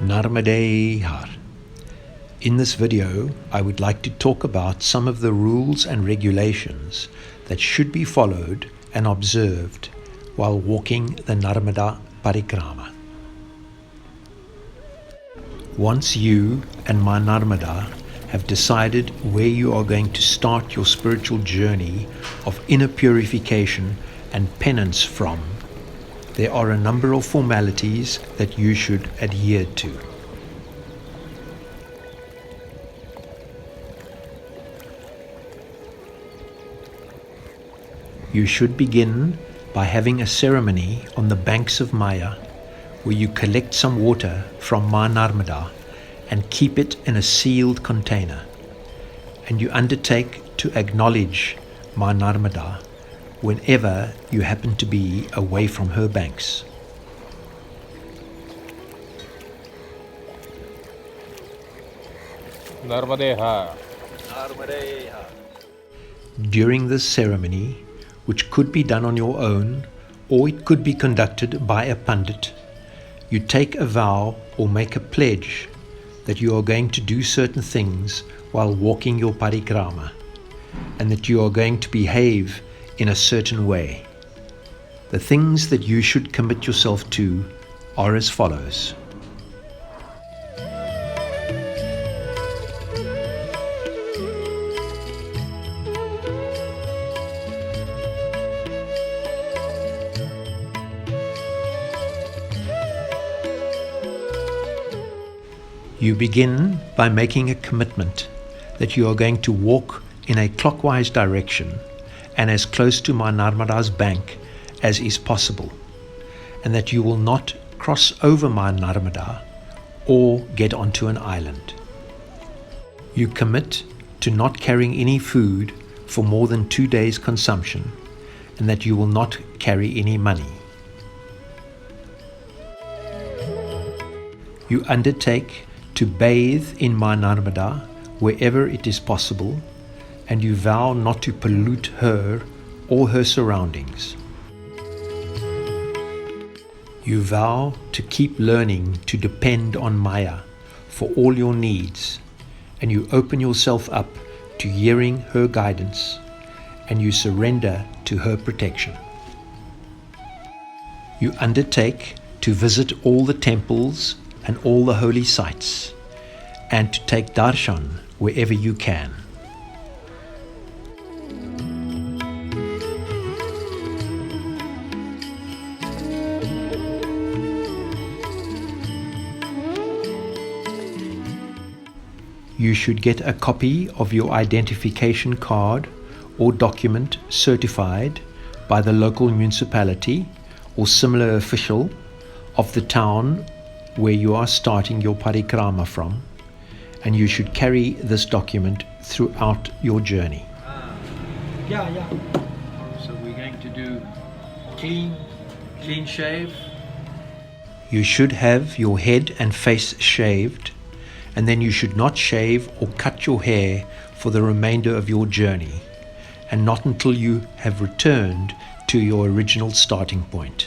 Narmada Parikrama. In this video, I would like to talk about some of the rules and regulations that should be followed and observed while walking the Narmada Parikrama. Once you and my Narmada have decided where you are going to start your spiritual journey of inner purification and penance from, there are a number of formalities that you should adhere to. You should begin by having a ceremony on the banks of Maya where you collect some water from Ma Narmada and keep it in a sealed container, and you undertake to acknowledge Ma Narmada whenever you happen to be away from her banks. Narmada. During this ceremony, which could be done on your own or it could be conducted by a pandit, you take a vow or make a pledge that you are going to do certain things while walking your parikrama, and that you are going to behave in a certain way. The things that you should commit yourself to are as follows. You begin by making a commitment that you are going to walk in a clockwise direction and as close to Ma Narmada's bank as is possible, and that you will not cross over Ma Narmada or get onto an island. You commit to not carrying any food for more than 2 days' consumption, and that you will not carry any money. You undertake to bathe in Ma Narmada wherever it is possible, and you vow not to pollute her or her surroundings. You vow to keep learning to depend on Maya for all your needs, and you open yourself up to hearing her guidance, and you surrender to her protection. You undertake to visit all the temples and all the holy sites, and to take darshan wherever you can. You should get a copy of your identification card or document certified by the local municipality or similar official of the town where you are starting your parikrama from, and you should carry this document throughout your journey. So we're going to do clean shave. You should have your head and face shaved, and then you should not shave or cut your hair for the remainder of your journey, and not until you have returned to your original starting point.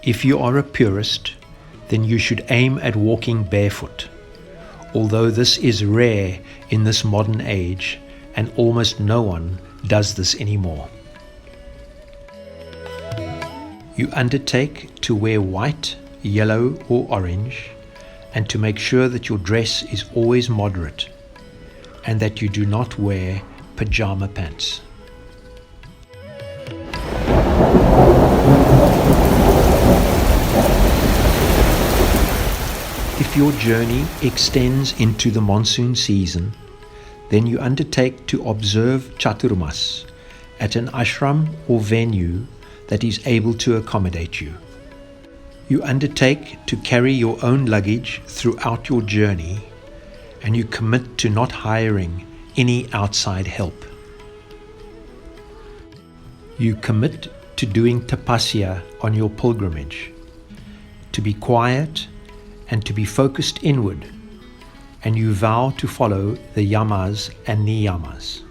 If you are a purist, then you should aim at walking barefoot, although this is rare in this modern age and almost no one does this anymore. You undertake to wear white, yellow or orange, and to make sure that your dress is always moderate and that you do not wear pajama pants. If your journey extends into the monsoon season, then you undertake to observe Chaturmas at an ashram or venue that is able to accommodate you. You undertake to carry your own luggage throughout your journey, and you commit to not hiring any outside help. You commit to doing tapasya on your pilgrimage, to be quiet and to be focused inward, and you vow to follow the yamas and niyamas.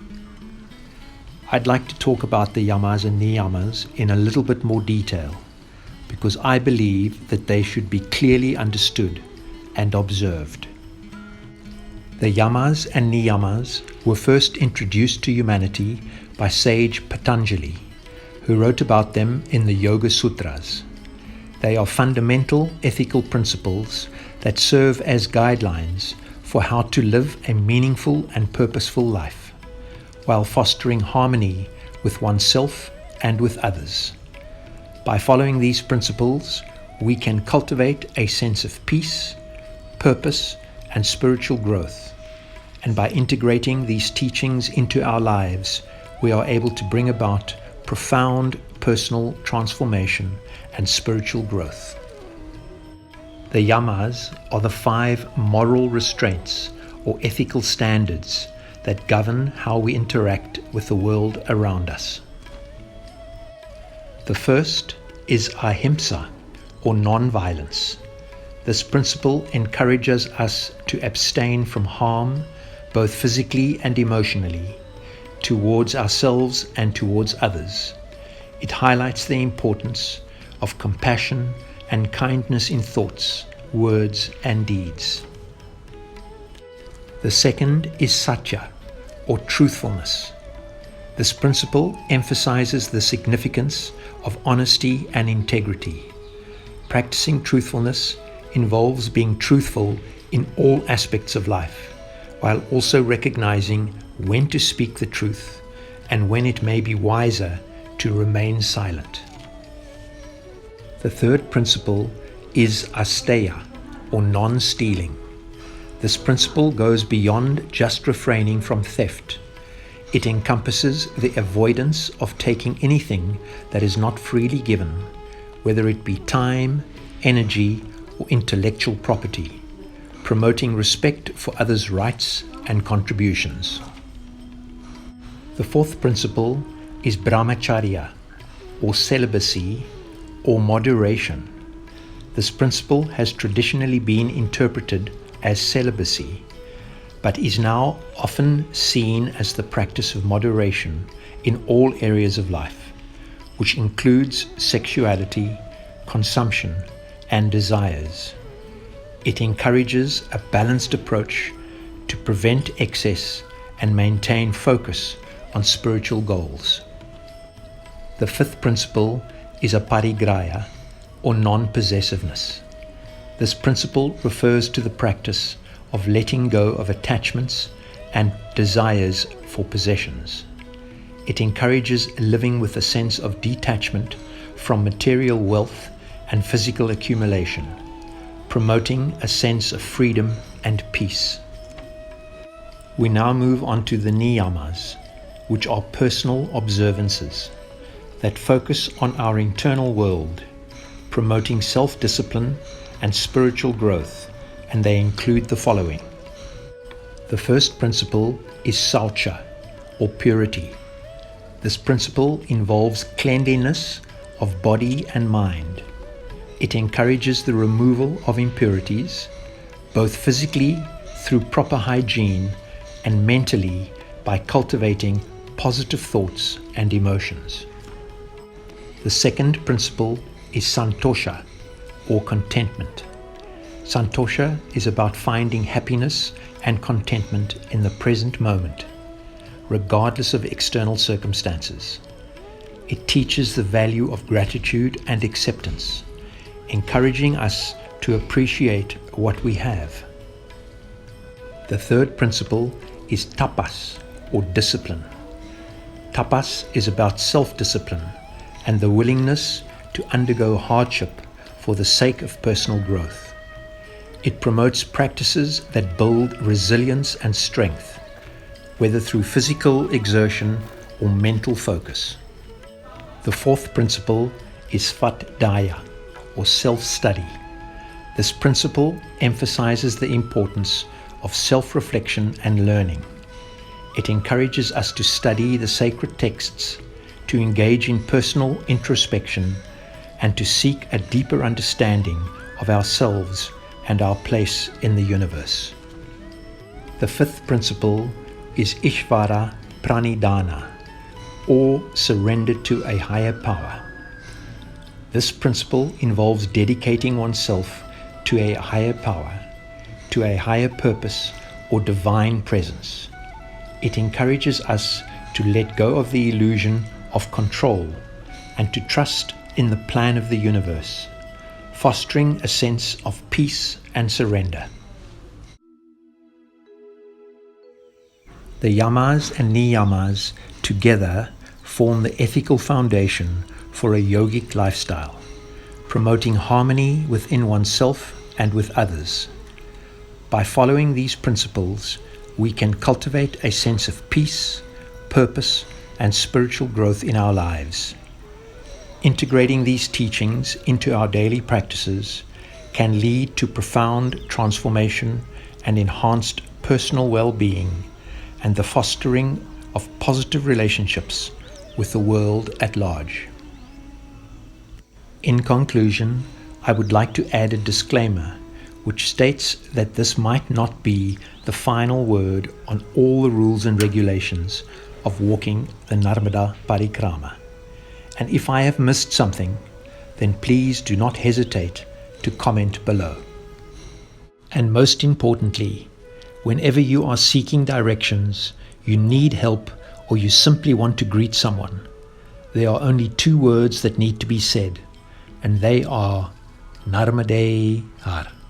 I'd like to talk about the yamas and niyamas in a little bit more detail, because I believe that they should be clearly understood and observed. The yamas and niyamas were first introduced to humanity by sage Patanjali, who wrote about them in the Yoga Sutras. They are fundamental ethical principles that serve as guidelines for how to live a meaningful and purposeful life, while fostering harmony with oneself and with others. By following these principles, we can cultivate a sense of peace, purpose, and spiritual growth. And by integrating these teachings into our lives, we are able to bring about profound personal transformation and spiritual growth. The yamas are the 5 moral restraints or ethical standards that govern how we interact with the world around us. The first is ahimsa, or non-violence. This principle encourages us to abstain from harm, both physically and emotionally, towards ourselves and towards others. It highlights the importance of compassion and kindness in thoughts, words, and deeds. The second is satya, or truthfulness. This principle emphasizes the significance of honesty and integrity. Practicing truthfulness involves being truthful in all aspects of life, while also recognizing when to speak the truth and when it may be wiser to remain silent. The third principle is asteya, or non-stealing. This principle goes beyond just refraining from theft. It encompasses the avoidance of taking anything that is not freely given, whether it be time, energy, or intellectual property, promoting respect for others' rights and contributions. The fourth principle is brahmacharya, or celibacy, or moderation. This principle has traditionally been interpreted as celibacy, but is now often seen as the practice of moderation in all areas of life, which includes sexuality, consumption, and desires. It encourages a balanced approach to prevent excess and maintain focus on spiritual goals. The fifth principle is aparigraya, or non-possessiveness. This principle refers to the practice of letting go of attachments and desires for possessions. It encourages living with a sense of detachment from material wealth and physical accumulation, promoting a sense of freedom and peace. We now move on to the niyamas, which are personal observances that focus on our internal world, promoting self-discipline and spiritual growth, and they include the following. The first principle is saucha, or purity. This principle involves cleanliness of body and mind. It encourages the removal of impurities, both physically through proper hygiene and mentally by cultivating positive thoughts and emotions. The second principle is santosha, or contentment. Santosha is about finding happiness and contentment in the present moment, regardless of external circumstances. It teaches the value of gratitude and acceptance, encouraging us to appreciate what we have. The third principle is tapas, or discipline. Tapas is about self-discipline and the willingness to undergo hardship for the sake of personal growth. It promotes practices that build resilience and strength, whether through physical exertion or mental focus. The fourth principle is svadhyaya, or self-study. This principle emphasizes the importance of self-reflection and learning. It encourages us to study the sacred texts, to engage in personal introspection, and to seek a deeper understanding of ourselves and our place in the universe. The fifth principle is Ishvara Pranidhana, or surrender to a higher power. This principle involves dedicating oneself to a higher power, to a higher purpose or divine presence. It encourages us to let go of the illusion of control and to trust in the plan of the universe, fostering a sense of peace and surrender. The yamas and niyamas together form the ethical foundation for a yogic lifestyle, promoting harmony within oneself and with others. By following these principles, we can cultivate a sense of peace, purpose, and spiritual growth in our lives. Integrating these teachings into our daily practices can lead to profound transformation and enhanced personal well-being and the fostering of positive relationships with the world at large. In conclusion, I would like to add a disclaimer which states that this might not be the final word on all the rules and regulations of walking the Narmada Parikrama. And if I have missed something, then please do not hesitate to comment below. And most importantly, whenever you are seeking directions, you need help, or you simply want to greet someone, there are only two words that need to be said, and they are Narmada Parikrama.